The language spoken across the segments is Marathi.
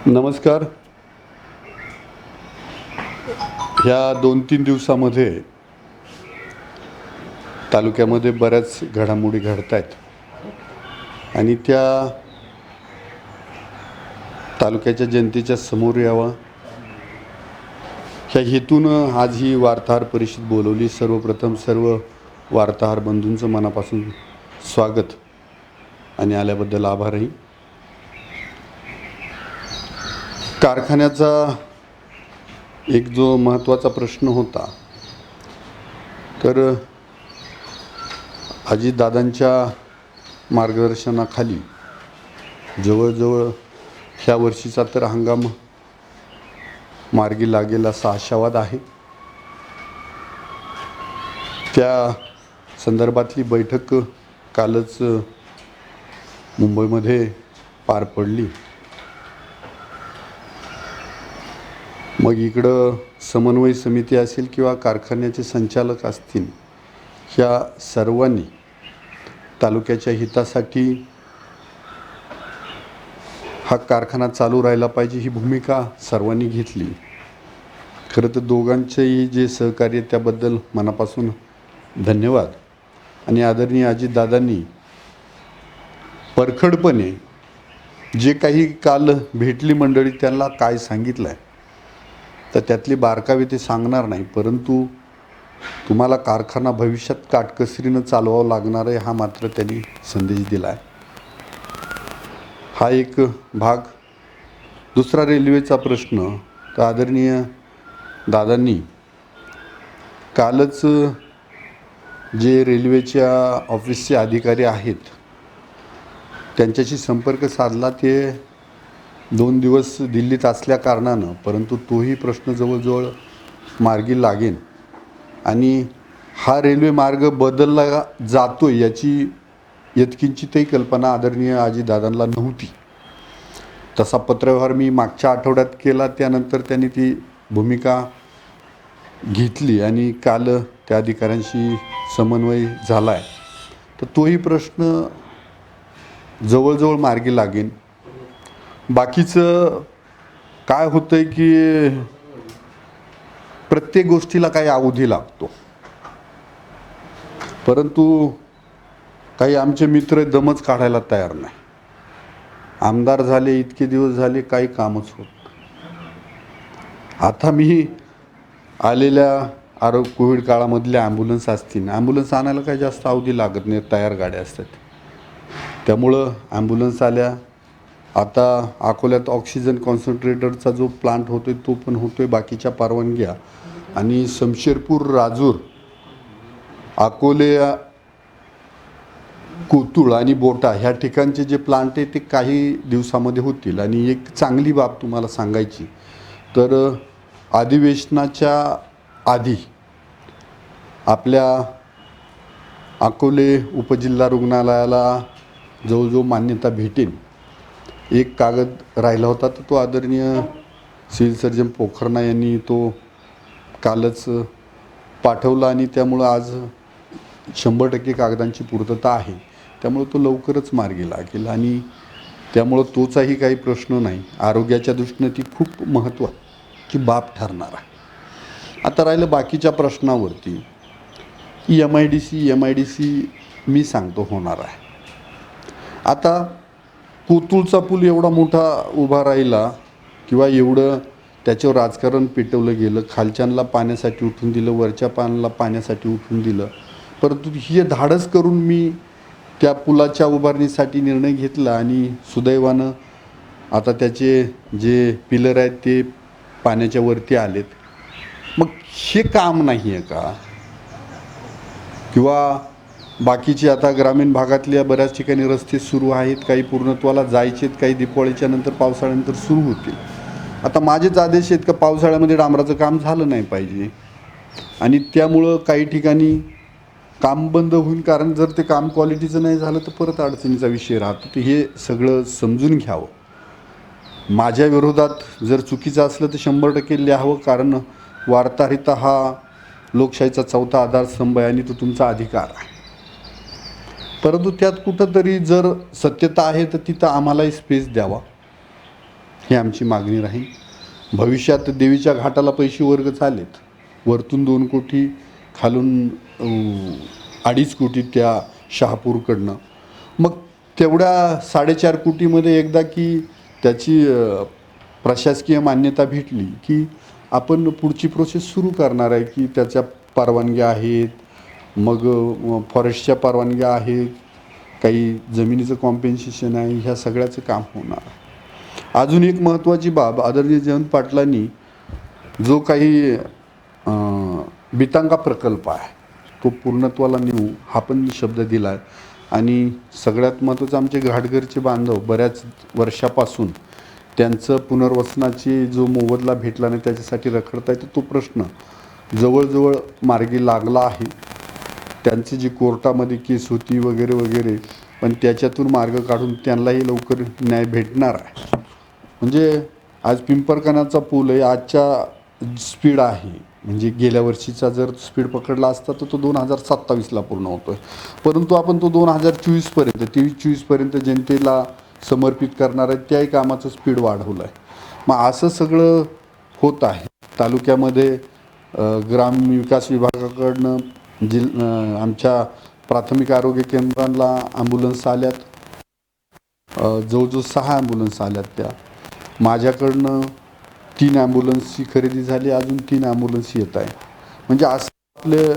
नमस्कार. ह्या 2-3 दिवसामध्ये तालुक्यामध्ये बऱ्याच घडामोडी घडत आहेत आणि त्या तालुक्याच्या जनतेच्या समोर यावा ह्या हेतून आज ही वार्ताहर परिषद बोलवली. सर्वप्रथम सर्व वार्ताहर बंधूंचं मनापासून स्वागत आणि आल्याबद्दल आभारही. कारखान्याचा एक जो महत्त्वाचा प्रश्न होता, तर अजितदादांच्या मार्गदर्शनाखाली जवळजवळ ह्या वर्षीचा तर हंगाम मार्गी लागेल असा आशावाद आहे. त्या संदर्भातली बैठक कालच मुंबईमध्ये पार पडली. मग इकडं समन्वय समिती असेल किंवा कारखान्याचे संचालक असतील, ह्या सर्वांनी तालुक्याच्या हितासाठी हा कारखाना चालू राहिला पाहिजे ही भूमिका सर्वांनी घेतली. खरं तर दोघांचेही जे सहकार्य त्याबद्दल मनापासून धन्यवाद. आणि आदरणीय अजितदादांनी परखडपणे जे काही काल भेटली मंडळी त्यांना काय सांगितलं आहे तर त्यातली बारकावे ते सांगणार नाही, परंतु तुम्हाला कारखाना भविष्यात काटकसरीनं चालवावं लागणार आहे हा मात्र त्यांनी संदेश दिला आहे. हा एक भाग. दुसरा रेल्वेचा प्रश्न. तर आदरणीय दादांनी कालच जे रेल्वेच्या ऑफिसचे अधिकारी आहेत त्यांच्याशी संपर्क साधला. ते 2 दिवस दिल्लीत असल्या कारणानं, परंतु तोही प्रश्न जवळजवळ मार्गी लागेल आणि हा रेल्वे मार्ग बदलला जातो याची यत्किंचितही कल्पना आदरणीय अजितदादांना नव्हती. तसा पत्रव्यवहार मी मागच्या आठवड्यात केला, त्यानंतर त्यांनी ती भूमिका घेतली आणि काल त्या अधिकाऱ्यांशी समन्वय झाला आहे. तर तोही प्रश्न जवळजवळ मार्गी लागेल. बाकीचं काय होतं आहे की प्रत्येक गोष्टीला काही अवधी लागतो, परंतु काही आमचे मित्र दमच काढायला तयार नाही. आमदार झाले, इतके दिवस झाले, काही कामच होत. आता मी आलेल्या कोविड काळामधल्या ॲम्ब्युलन्स असतील, ॲम्ब्युलन्स आणायला काही जास्त अवधी लागत नाही, तयार गाड्या असतात. त्यामुळं ॲम्ब्युलन्स आल्या. आता अकोल्यात ऑक्सिजन कॉन्सन्ट्रेटरचा जो प्लांट होतो आहे तो पण होतो आहे. बाकीच्या परवानग्या आणि शमशेरपूर, राजूर, अकोले, कोतुळ आणि बोटा ह्या ठिकाणचे जे प्लांट आहे ते काही दिवसामध्ये होतील. आणि एक चांगली बाब तुम्हाला सांगायची तर अधिवेशनाच्या आधी आपल्या अकोले उपजिल्हा रुग्णालयाला जवळजवळ मान्यता भेटेल. एक कागद राहिला होता तर तो आदरणीय सिव्हिल सर्जन पोखरणा यांनी तो कालच पाठवला आणि त्यामुळं आज 100% कागदांची पूर्तता आहे. त्यामुळं तो लवकरच मार्गी लागेल आणि त्यामुळं तोचाही काही प्रश्न नाही. आरोग्याच्या दृष्टीने ती खूप महत्त्वाची बाब ठरणार आहे. आता राहिलं बाकीच्या प्रश्नावरती. MIDC मी सांगतो होणार आहे. आता कोतुळचा पूल एवढा मोठा उभा राहिला किंवा एवढं त्याच्यावर राजकारण पेटवलं गेलं, खालच्यांना पाण्यासाठी उठून दिलं, वरच्या पाण्याला पाण्यासाठी उठून दिलं, परंतु हे धाडस करून मी त्या पुलाच्या उभारणीसाठी निर्णय घेतला आणि सुदैवानं आता त्याचे जे पिलर आहेत ते पाण्याच्या वरती आलेत. मग हे काम नाही आहे का? किंवा बाकीचे आता ग्रामीण भागातल्या बऱ्याच ठिकाणी रस्ते सुरू आहेत, काही पूर्णत्वाला जायचे आहेत, काही दिपावळीच्या नंतर पावसाळ्यानंतर सुरू होतील. आता माझेच आदेश आहेत का पावसाळ्यामध्ये डांबराचं काम झालं नाही पाहिजे आणि त्यामुळं काही ठिकाणी काम बंद होईल. कारण जर ते काम क्वालिटीचं नाही झालं तर परत अडचणीचा विषय राहतो. तर हे सगळं समजून घ्यावं. माझ्या विरोधात जर चुकीचं असलं तर 100% लिहावं, कारण वार्ताहरिता हा लोकशाहीचा चौथा आधारस्तंभ आहे आणि तो तुमचा अधिकार आहे. परंतु त्यात कुठंतरी जर सत्यता आहे तर तिथं आम्हालाही स्पेस द्यावा. ही आमची मागणी राहील. भविष्यात देवीच्या घाटाला पैसे वर्ग झालेत, वरतून 2 कोटी, खालून 2.5 कोटी त्या शहापूरकडनं. मग तेवढ्या 4.5 कोटीमध्ये एकदा की त्याची प्रशासकीय मान्यता भेटली की आपण पुढची प्रोसेस सुरू करणार आहे, की त्याच्या परवानग्या आहेत, मग फॉरेस्टच्या परवानग्या आहेत, काही जमिनीचं कॉम्पेन्सेशन आहे, ह्या सगळ्याचं काम होणार. अजून एक महत्त्वाची बाब, आदरणीय जयंत पाटलांनी जो काही बितांगा प्रकल्प आहे तो पूर्णत्वाला नेऊ हा पण शब्द दिला आहे. आणि सगळ्यात महत्त्वाचं, आमचे घाटघरचे बांधव बऱ्याच वर्षापासून त्यांचं पुनर्वसनाची जो मोबदला भेटला नाही त्याच्यासाठी रखडत आहे, तर तो प्रश्न जवळजवळ मार्गी लागला आहे. त्यांची जी कोर्टामध्ये केस होती वगैरे वगैरे, पण त्याच्यातून मार्ग काढून त्यांनाही लवकर न्याय भेटणार आहे. म्हणजे आज पिंपरकणाचा पूल आहे, आजच्या स्पीड आहे, म्हणजे गेल्या वर्षीचा जर स्पीड पकडला असता तर तो 2027ला पूर्ण होतो आहे, परंतु आपण तो 2024पर्यंत 23-24पर्यंत जनतेला समर्पित करणार आहे. त्याही कामाचं स्पीड वाढवलं आहे. मग असं सगळं होत आहे. तालुक्यामध्ये ग्रामविकास विभागाकडनं आमच्या प्राथमिक आरोग्य केंद्रांना ॲम्ब्युलन्स आल्यात, जवळजवळ 6 ॲम्ब्युलन्स आल्यात. त्या माझ्याकडनं 3 ॲम्ब्युलन्सची खरेदी झाली, अजून 3 ॲम्ब्युलन्स येत आहे. म्हणजे असं आपले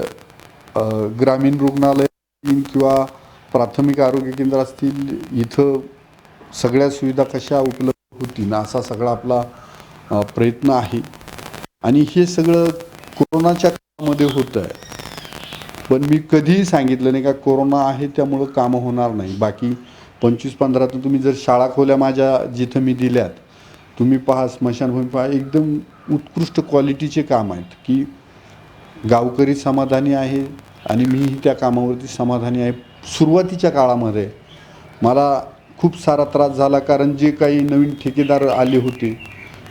ग्रामीण रुग्णालय किंवा प्राथमिक आरोग्य केंद्र असतील, इथं सगळ्या सुविधा कशा उपलब्ध होतील असा सगळा आपला प्रयत्न आहे. आणि हे सगळं कोरोनाच्या काळामध्ये होतं आहे. पण मी कधीही सांगितलं नाही का कोरोना आहे त्यामुळं कामं होणार नाही. बाकी 25-15 तुम्ही जर शाळा खोल्या माझ्या जिथं मी दिल्यात, तुम्ही पहा, स्मशानभूमी पहा, एकदम उत्कृष्ट क्वालिटीचे काम आहेत, की गावकरी समाधानी आहे आणि मीही त्या कामावरती समाधानी आहे. सुरुवातीच्या काळामध्ये मला खूप सारा त्रास झाला, कारण जे काही नवीन ठेकेदार आले होते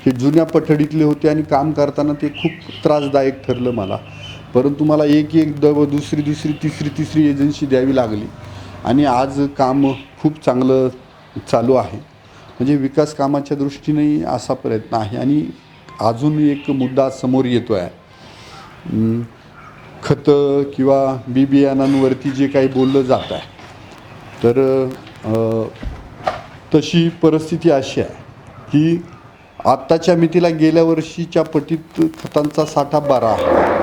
हे जुन्या पठडीतले होते आणि काम करताना ते खूप त्रासदायक ठरलं मला. परंतु मला एक दुसरी तिसरी एजन्सी द्यावी लागली आणि आज काम खूप चांगलं चालू आहे. म्हणजे विकास कामाच्या दृष्टीनेही असा प्रयत्न आहे. आणि अजून एक मुद्दा समोर येतो आहे, खतं किंवा बियाणांवरती जे काही बोललं जात आहे, तर तशी परिस्थिती अशी आहे की आत्ताच्या मितीला गेल्या वर्षीच्या पटीत खतांचा साठा बरा आहे.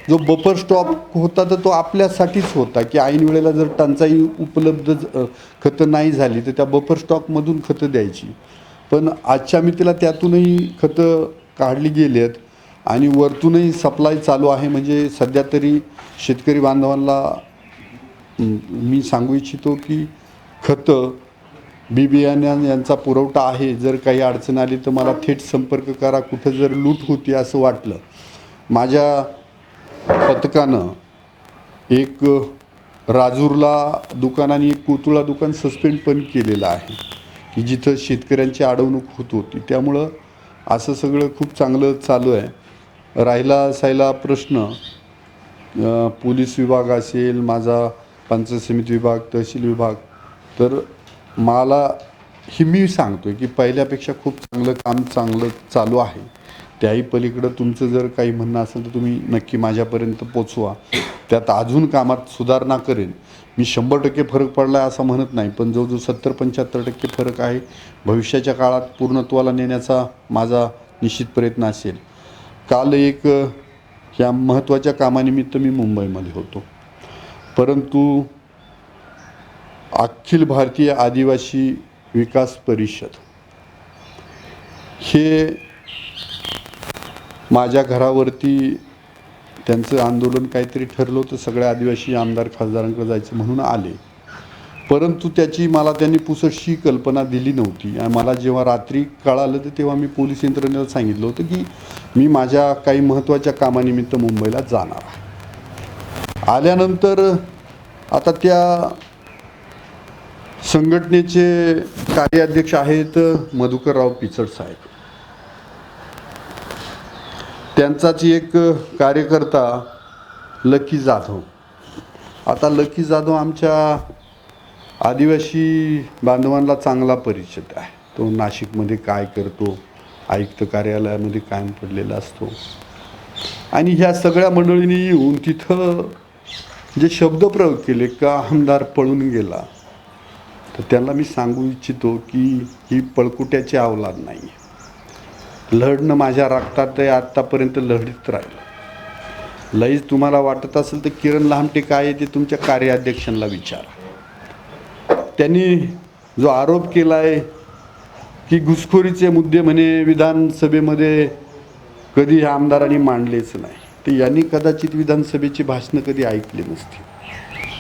जो बफर स्टॉक होता तर तो आपल्यासाठीच होता, की ऐन वेळेला जर टंचाई उपलब्ध खतं नाही झाली तर त्या बफर स्टॉकमधून खतं द्यायची. पण आजच्या मितीला त्यातूनही खतं काढली गेली आहेत आणि वरतूनही सप्लाय चालू आहे. म्हणजे सध्या तरी शेतकरी बांधवांना मी सांगू इच्छितो की खतं बियाण्या यांचा पुरवठा आहे. जर काही अडचण आली तर मला थेट संपर्क करा. कुठं जर लूट होती असं वाटलं, माझ्या पथकानं एक राजूरला दुकान आणि एक कोतुळा दुकान सस्पेंड पण केलेलं आहे, की जिथं शेतकऱ्यांची अडवणूक होत होती. त्यामुळं असं सगळं खूप चांगलं चालू आहे. राहिला सायला प्रश्न पोलीस विभाग असेल, माझा पंचायत समिती विभाग, तहसील विभाग, तर मला ही मी सांगतो आहे की पहिल्यापेक्षा खूप चांगलं चालू आहे. त्याही पलीकडं तुमचं जर काही म्हणणं असेल तर तुम्ही नक्की माझ्यापर्यंत पोचवा. त्यात अजून कामात सुधारणा करेन. मी 100% फरक पडला आहे असं म्हणत नाही, पण जवळजवळ 70-75% फरक आहे. भविष्याच्या काळात पूर्णत्वाला नेण्याचा माझा निश्चित प्रयत्न असेल. काल एक ह्या महत्त्वाच्या कामानिमित्त मी मुंबईमध्ये होतो, परंतु अखिल भारतीय आदिवासी विकास परिषद हे माझ्या घरावरती त्यांचं आंदोलन काहीतरी ठरलं होतं, सगळ्या आदिवासी आमदार खासदारांकडे जायचं म्हणून आले. परंतु त्याची मला त्यांनी पुसटशी कल्पना दिली नव्हती. मला जेव्हा रात्री कळालं तर तेव्हा मी पोलीस यंत्रणेला सांगितलं होतं की मी माझ्या काही महत्त्वाच्या कामानिमित्त मुंबईला जाणार आहे. आल्यानंतर आता त्या संघटनेचे कार्याध्यक्ष आहेत मधुकरराव पिचड साहेब. त्यांचाच एक कार्यकर्ता लकी जाधव. आता लकी जाधव आमच्या आदिवासी बांधवांना चांगला परिचित आहे. तो नाशिकमध्ये काय करतो, आयुक्त कार्यालयामध्ये कायम पडलेला असतो. आणि ह्या सगळ्या मंडळींनी येऊन तिथं जे शब्दप्रयोग केले का आमदार पळून गेला, तर त्यांना मी सांगू इच्छितो की ही पळकुट्याची अवलाद नाही. लढणं माझ्या रक्तात आहे, आत्तापर्यंत लढत राहिलं. लईच तुम्हाला वाटत असेल तर किरण लहामटे काय आहे ते तुमच्या कार्याध्यक्षांना विचारा. त्यांनी जो आरोप केला आहे की घुसखोरीचे मुद्दे म्हणे विधानसभेमध्ये कधी ह्या आमदारांनी मांडलेच नाही, तर यांनी कदाचित विधानसभेची भाषणं कधी ऐकली नसती.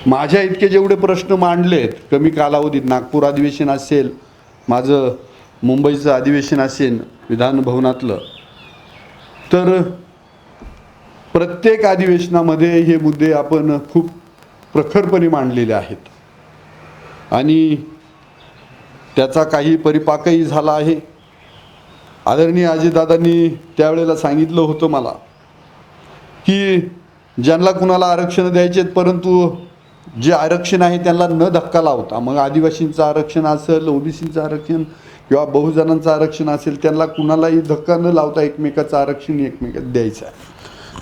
माझ्या इतके जेवढे प्रश्न मांडलेत कमी कालावधीत, नागपूर अधिवेशन असेल, माझं मुंबईचं अधिवेशन असेल विधानभवनातलं, तर प्रत्येक अधिवेशनामध्ये हे मुद्दे आपण खूप प्रखरपणे मांडलेले आहेत आणि त्याचा काही परिपाकही झाला आहे. आदरणीय अजितदादांनी त्यावेळेला सांगितलं होतं मला की ज्यांना कुणाला आरक्षण द्यायचे परंतु जे आरक्षण आहे त्यांना न धक्का लावता, मग आदिवासींचं आरक्षण असेल, ओबीसीचं आरक्षण किंवा बहुजनांचं आरक्षण असेल, त्यांना कुणालाही धक्का न लावता एकमेकाचं आरक्षण एकमेकात द्यायचं आहे.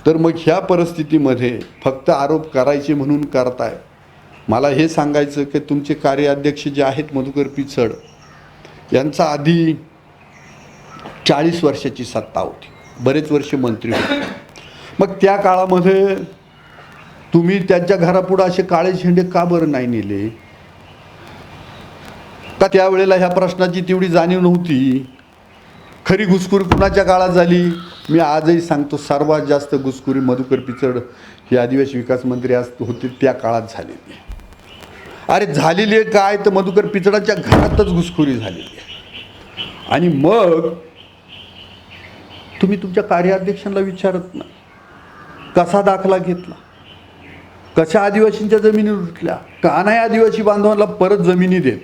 तर मग ह्या परिस्थितीमध्ये फक्त आरोप करायचे म्हणून करताय. मला हे सांगायचं की तुमचे कार्याध्यक्ष जे आहेत मधुकर पिचड, यांचा आधी 40 वर्षाची सत्ता होती, बरेच वर्ष मंत्री होते. मग त्या काळामध्ये तुम्ही त्यांच्या घरापुढं असे काळे झेंडे का बरं नाही नेले? का त्यावेळेला ह्या प्रश्नाची तेवढी जाणीव नव्हती? खरी घुसखोरी कुणाच्या काळात झाली? मी आजही सांगतो, सर्वात जास्त घुसखोरी मधुकर पिचड हे आदिवासी विकास मंत्री होते त्या काळात झालेली. अरे झालेली आहे काय, तर मधुकर पिचडाच्या घरातच घुसखोरी झालेली आहे. आणि मग तुम्ही तुमच्या कार्याध्यक्षांना विचारत नाही कसा दाखला घेतला, कशा आदिवासींच्या जमिनी लुटल्या, का नाही आदिवासी बांधवांना परत जमिनी देत.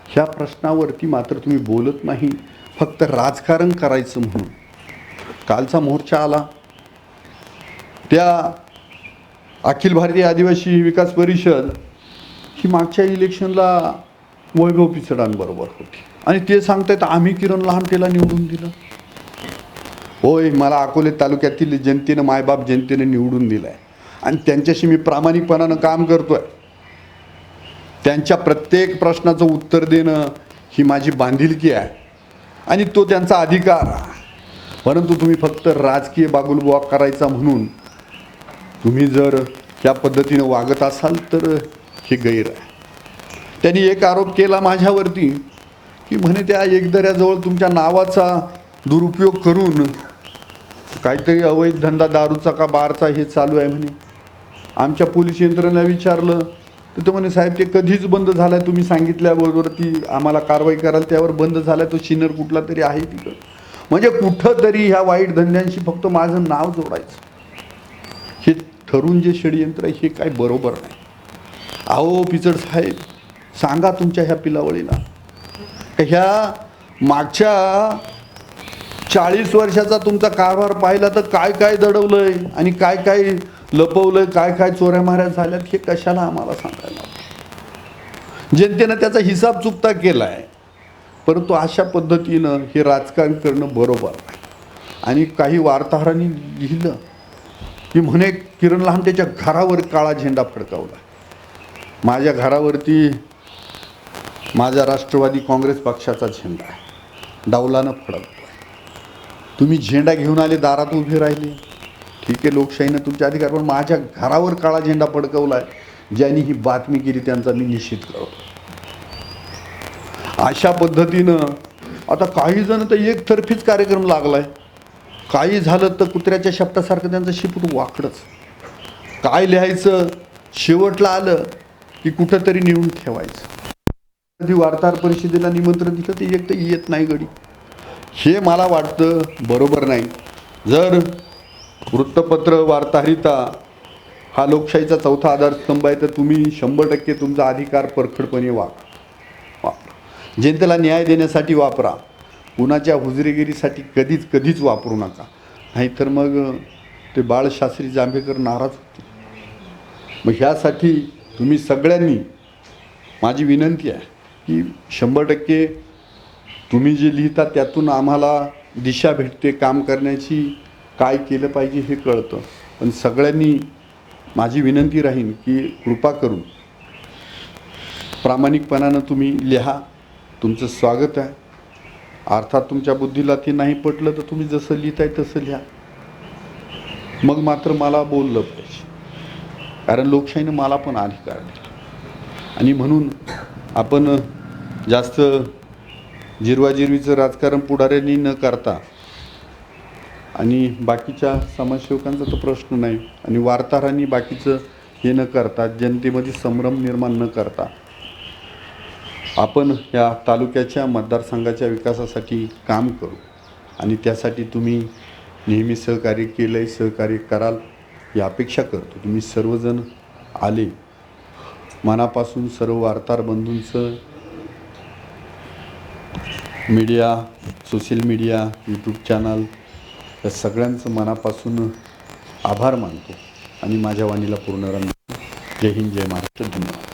ह्या प्रश्नावरती मात्र तुम्ही बोलत नाही, फक्त राजकारण करायचं म्हणून. कालचा मोर्चा आला, त्या अखिल भारतीय आदिवासी विकास परिषद ही मागच्या इलेक्शनला वैभव पिचडांबरोबर होती आणि ते सांगतायत आम्ही किरण लहामटेला निवडून दिलं. होय, मला अकोले तालुक्यातील जनतेनं, मायबाप जनतेनं निवडून दिलं आहे आणि त्यांच्याशी मी प्रामाणिकपणानं काम करतो आहे. त्यांच्या प्रत्येक प्रश्नाचं उत्तर देणं ही माझी बांधिलकी आहे आणि तो त्यांचा अधिकार आहे. परंतु तुम्ही फक्त राजकीय बागुलबुवा करायचा म्हणून तुम्ही जर त्या पद्धतीनं वागत असाल तर हे गैर आहे. त्यांनी एक आरोप केला माझ्यावरती की म्हणे त्या एकदऱ्याजवळ तुमच्या नावाचा दुरुपयोग करून काहीतरी अवैध धंदा दारूचा का बारचा हे चालू आहे म्हणे. आमच्या पोलीस यंत्रणेला विचारलं तर तो म्हणे साहेब ते कधीच बंद झाला आहे, तुम्ही सांगितल्याबरोबर ती आम्हाला कारवाई कराल त्यावर बंद झाला आहे, तो शिनर कुठला तरी आहे तिकडं. म्हणजे कुठं तरी ह्या वाईट धंद्यांशी फक्त माझं नाव जोडायचं हे ठरून जे षडयंत्र आहे हे काय बरोबर नाही. अहो पिचड साहेब, सांगा तुमच्या ह्या पिलावळीला ह्या मागच्या 40 वर्षाचा तुमचा कारभार पाहिला तर काय काय दडवलंय आणि काय काय लपवलंय, काय काय चोऱ्या माऱ्या झाल्यात हे कशाला आम्हाला सांगायला. जनतेनं त्याचा हिसाब चुकता केलाय. परंतु अशा पद्धतीनं हे राजकारण करणं बरोबर नाही. आणि काही वार्ताहरांनी लिहिलं की म्हणे किरण लहामटेच्या घरावर काळा झेंडा फडकावला. माझ्या घरावरती माझा राष्ट्रवादी काँग्रेस पक्षाचा झेंडा आहे, डावलानं फडकतो. तुम्ही झेंडा घेऊन आले, दारात उभे राहिले, ठीक आहे, लोकशाहीनं तुमचे अधिकार, पण माझ्या घरावर काळा झेंडा फडकवला आहे ज्यांनी ही बातमी केली त्यांचा मी निषेध करतो. अशा पद्धतीनं आता काही जण तर एकतर्फीच कार्यक्रम लागलाय. काही झालं तर कुत्र्याच्या शेपटासारखं त्यांचं शिपूट वाकडंच. काय लिहायचं, शेवटला आलं की कुठंतरी नेऊन ठेवायचं. कधी वार्ताहर परिषदेला निमंत्रण दिलं ते एक तर येत नाही गडी. हे मला वाटतं बरोबर नाही. जर वृत्तपत्र वार्ताहरिता हा लोकशाहीचा चौथा आधारस्तंभ आहे तर तुम्ही 100% तुमचा अधिकार परखडपणे वापरा. जनतेला न्याय देण्यासाठी वापरा. कुणाच्या हुजरेगिरीसाठी कधीच वापरू नका, नाहीतर मग ते बाळशास्त्री जांभेकर नाराज होते. मग ह्यासाठी तुम्ही सगळ्यांनी, माझी विनंती आहे की 100% तुम्ही जे लिहिता त्यातून आम्हाला दिशा भेटते काम करण्याची, काय केलं पाहिजे हे कळतं. पण सगळ्यांनी माझी विनंती राहील की कृपा करून प्रामाणिकपणानं तुम्ही लिहा. तुमचं स्वागत आहे. अर्थात तुमच्या बुद्धीला ते नाही पटलं तर तुम्ही जसं लिहिताय तसं लिहा. मग मात्र मला बोललं पाहिजे, कारण लोकशाहीनं मला पण अधिकार दिला. आणि म्हणून आपण जास्त जिरवाजिरवीचं राजकारण पुढाऱ्यांनी न करता, आणि बाकीच्या समाजसेवकांचा तर प्रश्न नाही, आणि वार्ताहरांनी बाकीचं हे न करता, जनतेमध्ये संभ्रम निर्माण न करता, आपण या तालुक्याच्या मतदारसंघाच्या विकासासाठी काम करू. आणि त्यासाठी तुम्ही नेहमी सहकार्य केलं, सहकार्य कराल ही अपेक्षा करतो. तुम्ही सर्वजण आले, मनापासून सर्व वार्ताहर बंधूंचं, media, social media, YouTube channel या सगळ्यांचं मनापासून आभार मानतो आणि माझ्या वाणीला पूर्ण रंग. जय हिंद, जय महाराष्ट्र, धन्यवाद.